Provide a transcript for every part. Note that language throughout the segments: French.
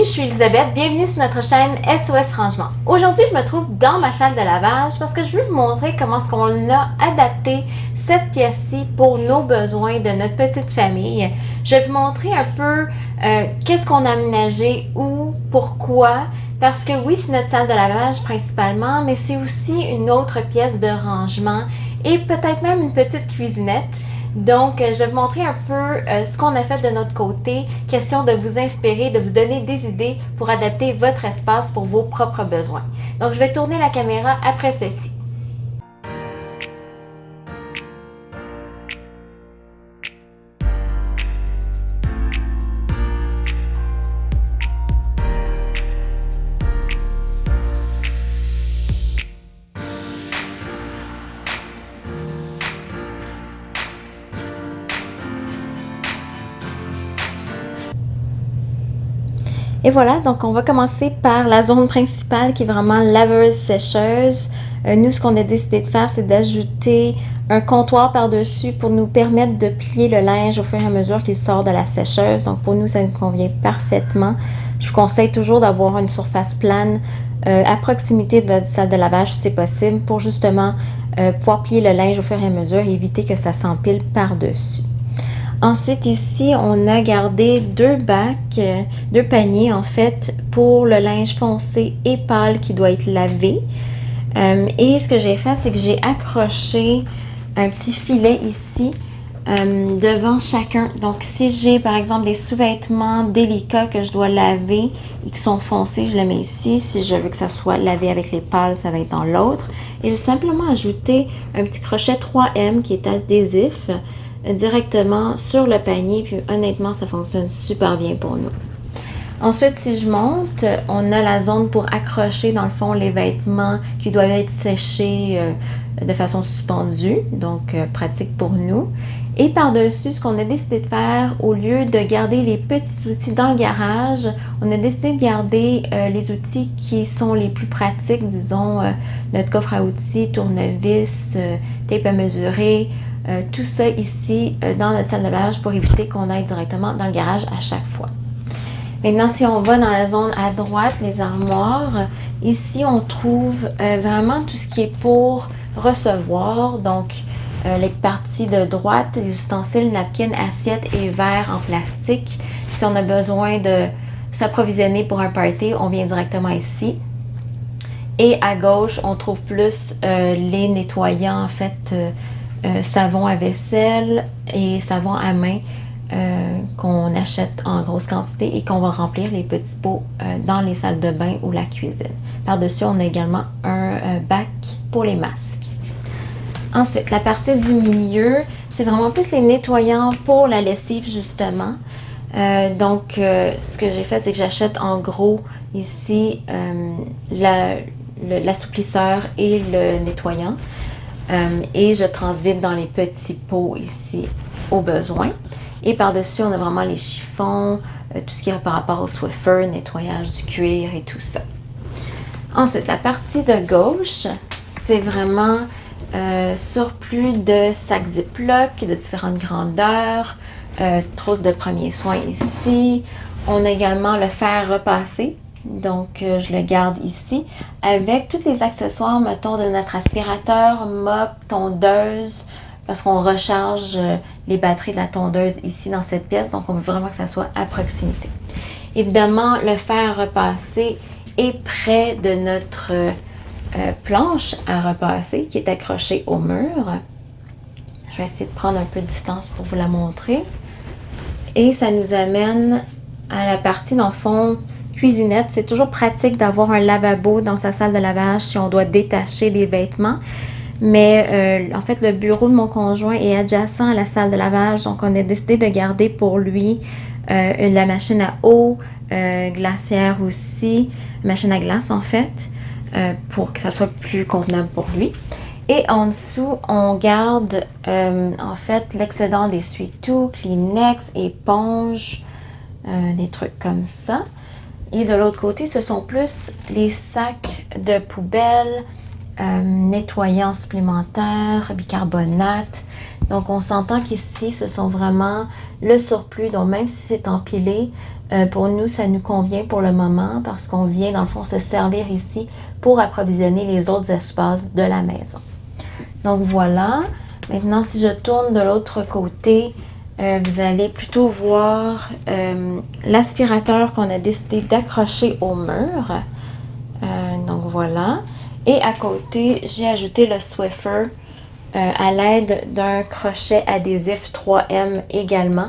je suis Elisabeth, bienvenue sur notre chaîne SOS Rangement. Aujourd'hui, je me trouve dans ma salle de lavage parce que je veux vous montrer comment est-ce qu'on a adapté cette pièce-ci pour nos besoins de notre petite famille. Je vais vous montrer un peu qu'est-ce qu'on a aménagé, où, pourquoi, parce que oui, c'est notre salle de lavage principalement, mais c'est aussi une autre pièce de rangement et peut-être même une petite cuisinette. Donc, je vais vous montrer un peu ce qu'on a fait de notre côté. Question de vous inspirer, de vous donner des idées pour adapter votre espace pour vos propres besoins. Donc, je vais tourner la caméra après ceci. Et voilà, donc on va commencer par la zone principale qui est vraiment laveuse-sécheuse. Nous, ce qu'on a décidé de faire, c'est d'ajouter un comptoir par-dessus pour nous permettre de plier le linge au fur et à mesure qu'il sort de la sécheuse. Donc pour nous, ça nous convient parfaitement. Je vous conseille toujours d'avoir une surface plane à proximité de votre salle de lavage si c'est possible pour justement pouvoir plier le linge au fur et à mesure et éviter que ça s'empile par-dessus. Ensuite, ici, on a gardé deux paniers en fait, pour le linge foncé et pâle qui doit être lavé. Et ce que j'ai fait, c'est que j'ai accroché un petit filet ici devant chacun. Donc, si j'ai par exemple des sous-vêtements délicats que je dois laver et qui sont foncés, je les mets ici. Si je veux que ça soit lavé avec les pâles, ça va être dans l'autre. Et j'ai simplement ajouté un petit crochet 3M qui est adhésif directement sur le panier, puis honnêtement, ça fonctionne super bien pour nous. Ensuite, si je monte, on a la zone pour accrocher, dans le fond, les vêtements qui doivent être séchés de façon suspendue, donc pratique pour nous. Et par-dessus, ce qu'on a décidé de faire, au lieu de garder les petits outils dans le garage, on a décidé de garder les outils qui sont les plus pratiques, disons notre coffre à outils, tournevis, tape à mesurer, tout ça ici dans notre salle de lavage pour éviter qu'on aille directement dans le garage à chaque fois. Maintenant, si on va dans la zone à droite, les armoires, ici on trouve vraiment tout ce qui est pour recevoir, donc les parties de droite, les ustensiles, napkins, assiettes et verres en plastique. Si on a besoin de s'approvisionner pour un party, on vient directement ici. Et à gauche, on trouve plus les nettoyants, en fait, savon à vaisselle et savon à main qu'on achète en grosse quantité et qu'on va remplir les petits pots dans les salles de bain ou la cuisine. Par-dessus, on a également un bac pour les masques. Ensuite, la partie du milieu, c'est vraiment plus les nettoyants pour la lessive, justement. Donc, ce que j'ai fait, c'est que j'achète en gros ici l'assouplisseur et le nettoyant. Et je transvide dans les petits pots ici au besoin. Et par-dessus, on a vraiment les chiffons, tout ce qui est par rapport au Swiffer, nettoyage du cuir et tout ça. Ensuite, la partie de gauche, c'est vraiment surplus de sacs Ziploc de différentes grandeurs, trousse de premiers soins ici. On a également le fer repassé. Donc, je le garde ici avec tous les accessoires, mettons, de notre aspirateur, mop, tondeuse, parce qu'on recharge les batteries de la tondeuse ici dans cette pièce. Donc, on veut vraiment que ça soit à proximité. Évidemment, le fer repassé est près de notre planche à repasser qui est accrochée au mur. Je vais essayer de prendre un peu de distance pour vous la montrer. Et ça nous amène à la partie, dans le fond, cuisinette. C'est toujours pratique d'avoir un lavabo dans sa salle de lavage si on doit détacher des vêtements. Mais en fait, le bureau de mon conjoint est adjacent à la salle de lavage. Donc, on a décidé de garder pour lui la machine à eau, glacière aussi, machine à glace en fait, pour que ça soit plus convenable pour lui. Et en dessous, on garde en fait l'excédent d'essuie-tout, Kleenex, éponge, des trucs comme ça. Et de l'autre côté, ce sont plus les sacs de poubelle, nettoyants supplémentaires, bicarbonate. Donc, on s'entend qu'ici, ce sont vraiment le surplus. Donc, même si c'est empilé, Pour nous, ça nous convient pour le moment parce qu'on vient, dans le fond, se servir ici pour approvisionner les autres espaces de la maison. Donc voilà. Maintenant, si je tourne de l'autre côté, vous allez plutôt voir l'aspirateur qu'on a décidé d'accrocher au mur. Donc voilà. Et à côté, j'ai ajouté le Swiffer à l'aide d'un crochet adhésif 3M également.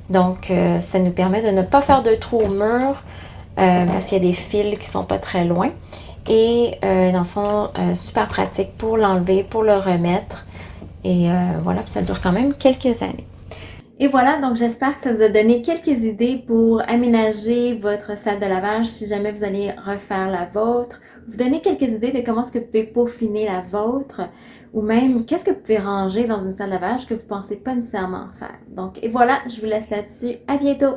Donc, ça nous permet de ne pas faire de trou au mur parce qu'il y a des fils qui sont pas très loin. Et dans le fond, super pratique pour l'enlever, pour le remettre. Et voilà, ça dure quand même quelques années. Et voilà, donc j'espère que ça vous a donné quelques idées pour aménager votre salle de lavage si jamais vous allez refaire la vôtre. Vous donner quelques idées de comment est-ce que vous pouvez peaufiner la vôtre ou même qu'est-ce que vous pouvez ranger dans une salle de lavage que vous ne pensez pas nécessairement faire. Donc, et voilà, je vous laisse là-dessus. À bientôt!